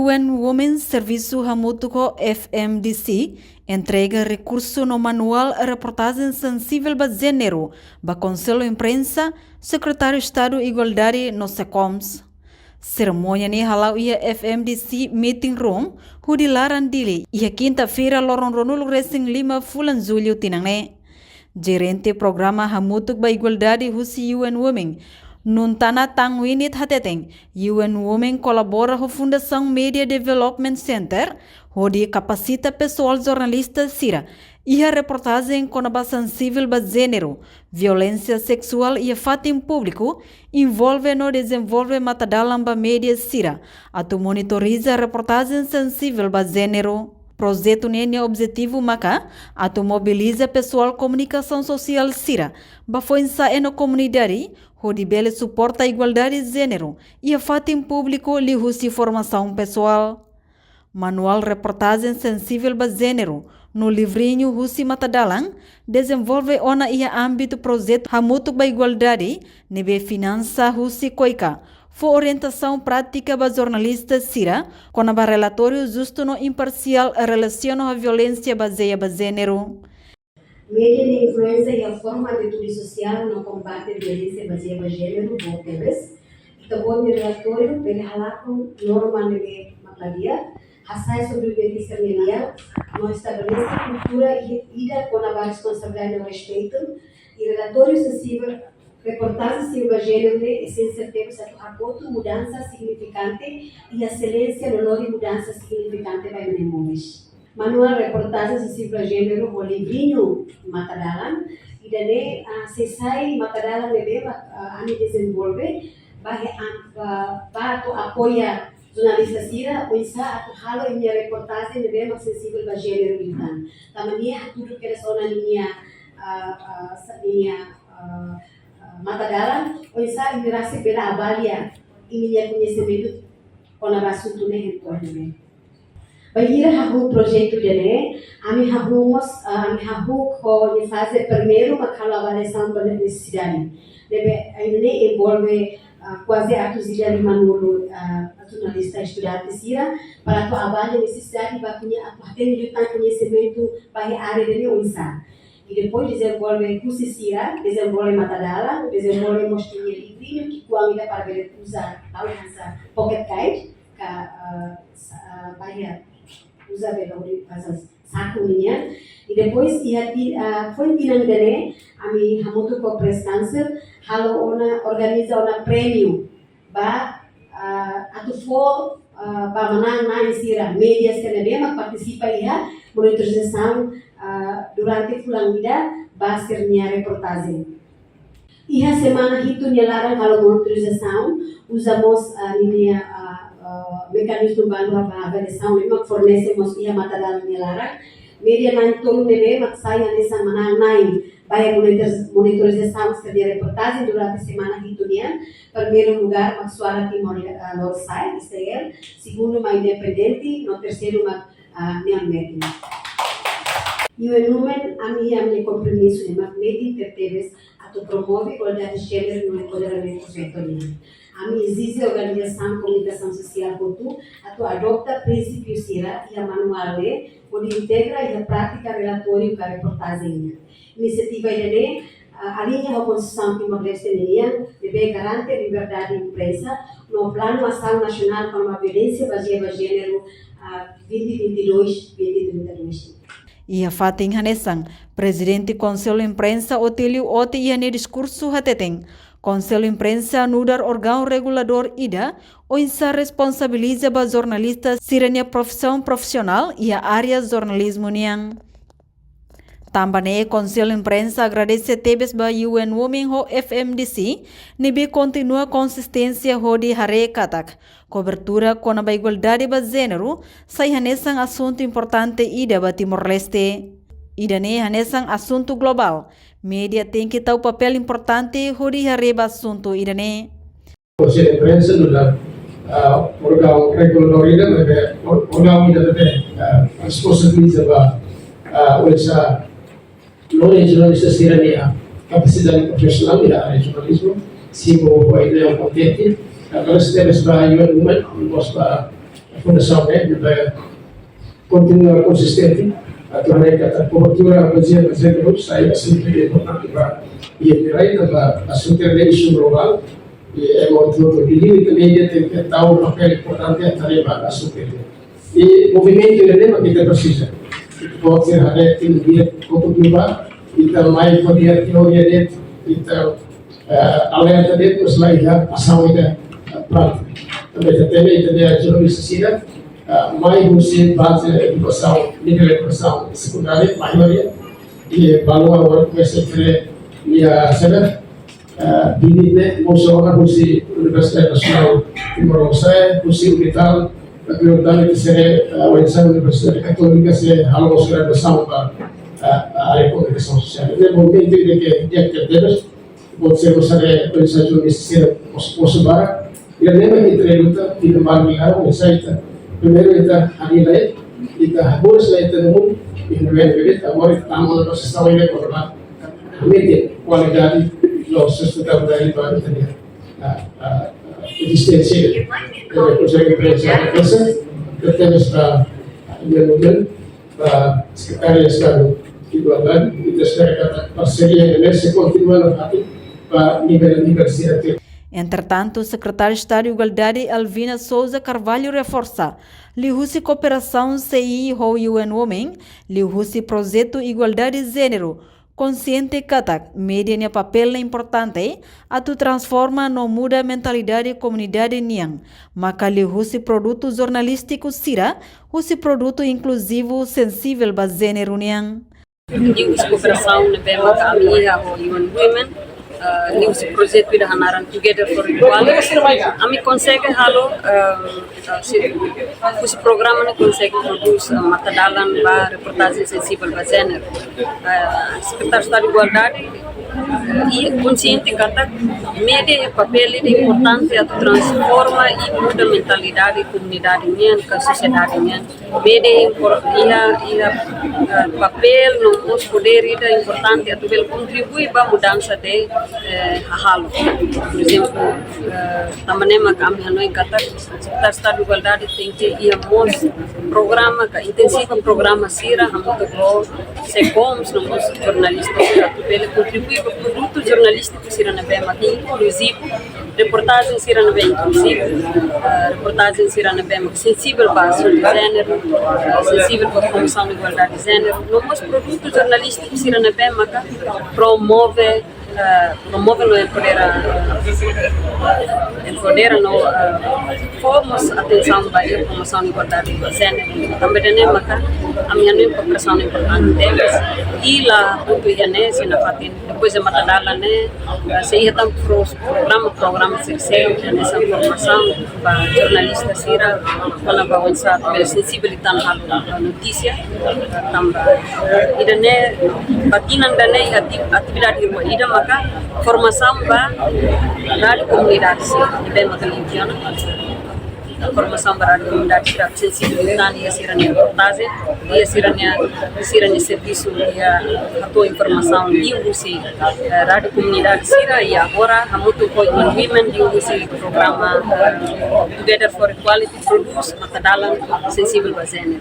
UN Women Serviço Hamutuco FMDC entrega recurso no manual reportagem sensível para gênero para Conselho Imprensa, Secretário de Estado Igualdade no SECOMS. Cerimônia ni halau ia FMDC Meeting Room, hudilaran dili, ia quinta-feira lorong ronul racing 5 bulan Julho tinangne. Gerente Programa Hamutuk ba Igualdade husi UN Women, Nuntana Tangwinit Hateteng, UN Women colabora com a Fundação Media Development Center, onde capacita pessoal jornalista Sira, e a reportagem com a sensível para gênero, violência sexual e fato em público, envolve no desenvolve matadalam para mídia Sira, a monitoriza a reportagem sensível para gênero. Projeto nene objetivo maka atu mobiliza pessoal comunicação social Sira, bafoinsa na comunidade, onde bele suporta a igualdade de gênero e a fato em público lhe husi formação pessoal. Manual reportagem sensível para gênero no livrinho husi matadalang desenvolve ona ia âmbito projeto hamutu ba igualdade nebe finança husi koika. Foi orientação prática para jornalistas Sira, com a relatório justo no imparcial relaciona a violência baseada em gênero. Mídia de influência e a forma de atitude social no combate à violência baseada em gênero, BOPEBES. Então, o relatório vem falar com norma de Macladia, assai sobre violência familiar, não estabelece a cultura e ida com a responsabilidade no respeito, e relatório sensível. Reportagem sobre gênero de essência teve satu rapoto mudança significante e excelência no lori mudança significante para menemores. Manual reportagem sobre gênero o livrinho matadalan e daí sesai matadalan bebe ani desenvolve para apoia jornalista Sira ou isa atu halo minha reportagem bebe mais sensível para gênero então. Tamania tudo que é só na linha matadalan, o isa imirasi pela avalia ininya conhecimento com a assunto ne retorno. Bahira hahu projeto dele, ami hahu ko ni fase primeiro makala avaliação da necessidade. Deve ainda envolve quase atusidade manulo jornalista estudante Sira para tu avaliar necessidade para ter conhecimento para a área dele o isa. E depois desenvolve curso Sira, desenvolve matadala, desenvolve mostrinha livrinho que quando ainda para ver usar tal essa pocket guide que vai usar bem essas sacolinha e depois foi pinang dele a mim hamutu com press cancer halo ona organiza ona prêmio ba atufo ba menang na Sira media senema participa ia monitorização durante bulan vida basirnya reportagem. Iha semana itu nyalaran kalau monitorização usamos mekanisme baru para avaliação memang fornecemos iha matadala nyalaran media nan tolu nebe maksaya nessa manang nai by monitorização seria reportagem durante semana itu dia primeiro lugar mak suara Timor Leste Israel segundo mak independente no terceiro mak Neon UN Women ami compromisso de meeting tertebes atau promove igualdade de gênero no empoderamento setorial. Ami exige organização comunicação social cultu atau adopta princípio Sira e a manual onde integra e a prática relatório para reportagem. Iniciativa ini alinha a Constituição Timor-Leste deve garantir liberdade de imprensa no plano ação nacional para a violência baseada em gênero 2022-2032. E a fating hanesang, Presidente Conselho Imprensa Otílio Oti iane discurso hateteng. Conselho Imprensa nudar órgão regulador IDA, o insa responsabiliza ba jornalistas sirenia profissão profissional e a área jornalismo niang. Também Conselho Imprensa agradece tebes ba UN Women ho FMDC, nibi continua consistência ho di hare katak. Cobertura com a igualdade ba gênero, sai hanesang assunto importante ida ba Timor-Leste. Ida ne hanesang assunto global. Media tem que ter o papel importante ho di hare ba assunto ida ne. Conselho Imprensa nudar órgão regulador ida, órgão ida responsabiliza ba olha knowledge jornalista sirania capacidade profissional da área de jornalismo, se o ideal competente, agora se temos para UN Women, nós para fundação de continuar consistente atau kata cobertura bagian terus saya sendiri importante para e direita para assunto isu global e molto di limite media tem que dar um papel importante a tarefa assunto e movimento ele não kita precisa pode ser ada tim dia cobertura kita mai poder teoria det kita alerta det terus lagi asal ida prática também tem dia jornalista mais você base educação, nível de educação secundária, maioria, e valor agora começa a ter minha saber, dividend, mostrou você Universidade Nacional de Morocé, você Unital, a prioridade que seria a Universidade Católica se algo sobre a educação para a área de comunicação social. É o momento de que já temos, pode ser você a Universidade Universitária Mosubara, e a lembra que treluta e não vai mirar o site. Primeiro kita hari lain kita harus lain temu invent kita agora estamos nós estamos aí com a média qualidade nós estamos aí para ter a existência da projeto empresa que temos para desenvolver para Secretaria de Estado de Igualdade e espera parceria nesse continuando aqui para nível universitário. Entretanto, o secretário de Estado de Igualdade, Alvina Souza Carvalho, reforça Lihusi Cooperação CI UN Women, Lihusi Projeto Igualdade de Gênero, consciente que média papel importante a tu transforma no muda mentalidade comunidade niang, maka Lihusi produto jornalístico sira, husi produto inclusivo sensível ba gênero niang. Lihusi Cooperação na bema kami UN Women. Lihusi projeto ida hanaran Together for Equality. Ami consegue halo esse programa não consegue produzir matadalan ba reportagem sensível ba gênero. Secretário de Estado de Igualdade e consciente kata media papel é importante a transforma e muda a mentalidade comunidade nian ka sociedade nian. Media papel no nos poder é importante a tuvel contribui ba mudança de halo. Por exemplo, também kami hanoi kata Secretário de Estado de Igualdade tem que ir a programa ka intensivo programa sira hamuto ko secoms no mos jornalistas a tuvel contribui para produto jornalístico sira na bem inclusivo, reportagem sira na bem inclusivo, reportagem sira na bem sensível para assunto de gênero, sensível para a promoção da igualdade de gênero. No mos produto jornalístico sira na bem promove no empodera no fomos atenção para a promoção da igualdade de gênero. Também tem maka a minha cooperação importante deles e lá muito ia se na fatin depois de matadala né se ia tam programa terceiro nessa formação para jornalistas sira quando vai usar pela sensibilidade na notícia também ida né batinan da né atividade ida maka formação para a comunidade sira bem maka limpiana formação para a comunidade sira sensibilidade ia sira né reportagem ia sira né serviço ia a tua informação livro se rádio comunidade sira e agora a muito com women livro se programa Together for Equality produz matadalan sensível a gênero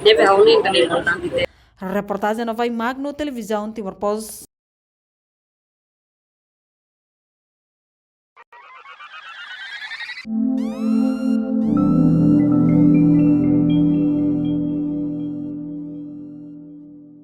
deve reunir também importante ter reportagem Nova Magno televisão Timor Post.